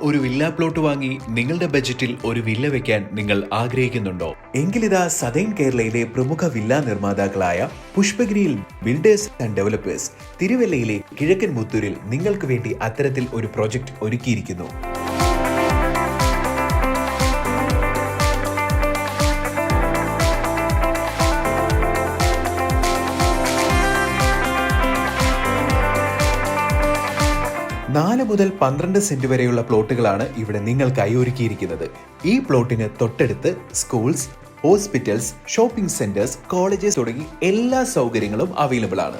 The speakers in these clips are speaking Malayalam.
ഒരു വില്ല പ്ലോട്ട് വാങ്ങി നിങ്ങളുടെ ബജറ്റിൽ ഒരു വില്ല വെക്കാൻ നിങ്ങൾ ആഗ്രഹിക്കുന്നുണ്ടോ? എങ്കിലിതാ സദേൺ കേരളയിലെ പ്രമുഖ വില്ല നിർമ്മാതാക്കളായ പുഷ്പഗിരിയിൽ ബിൽഡേഴ്സ് ആൻഡ് ഡെവലപ്പേഴ്സ് തിരുവല്ലയിലെ കിഴക്കൻ മുത്തൂരിൽ നിങ്ങൾക്ക് വേണ്ടി അത്തരത്തിൽ ഒരു പ്രോജക്റ്റ് ഒരുക്കിയിരിക്കുന്നു. നാല് മുതൽ 12 സെന്റ് വരെയുള്ള പ്ലോട്ടുകളാണ് ഇവിടെ നിങ്ങൾക്കായി ഒരുക്കിയിരിക്കുന്നത്. ഈ പ്ലോട്ടിന് തൊട്ടടുത്ത് schools, hospitals, shopping centres, colleges തുടങ്ങി എല്ലാ സൗകര്യങ്ങളും അവൈലബിൾ ആണ്.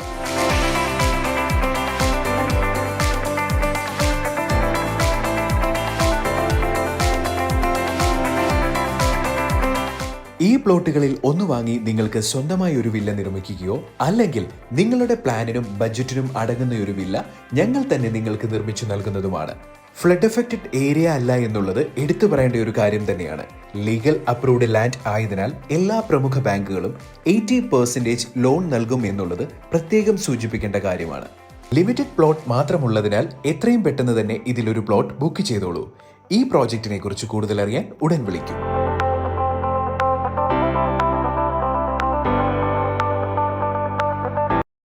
ഈ പ്ലോട്ടുകളിൽ ഒന്ന് വാങ്ങി നിങ്ങൾക്ക് സ്വന്തമായി ഒരു വില്ല നിർമ്മിക്കുകയോ അല്ലെങ്കിൽ നിങ്ങളുടെ പ്ലാനിനും ബജറ്റിനും അടങ്ങുന്ന ഒരു വില്ല ഞങ്ങൾ തന്നെ നിങ്ങൾക്ക് നിർമ്മിച്ചു നൽകുന്നതുമാണ്. ഫ്ലഡ് എഫക്റ്റഡ് ഏരിയ അല്ല എന്നുള്ളത് എടുത്തു പറയേണ്ട ഒരു കാര്യം തന്നെയാണ്. ലീഗൽ അപ്രൂവ്ഡ് ലാൻഡ് ആയതിനാൽ എല്ലാ പ്രമുഖ ബാങ്കുകളും 80% ലോൺ നൽകും എന്നുള്ളത് പ്രത്യേകം സൂചിപ്പിക്കേണ്ട കാര്യമാണ്. ലിമിറ്റഡ് പ്ലോട്ട് മാത്രമുള്ളതിനാൽ എത്രയും പെട്ടെന്ന് തന്നെ ഇതിലൊരു പ്ലോട്ട് ബുക്ക് ചെയ്തോളൂ. ഈ പ്രോജക്റ്റിനെ കുറിച്ച് കൂടുതൽ അറിയാൻ ഉടൻ വിളിക്കും.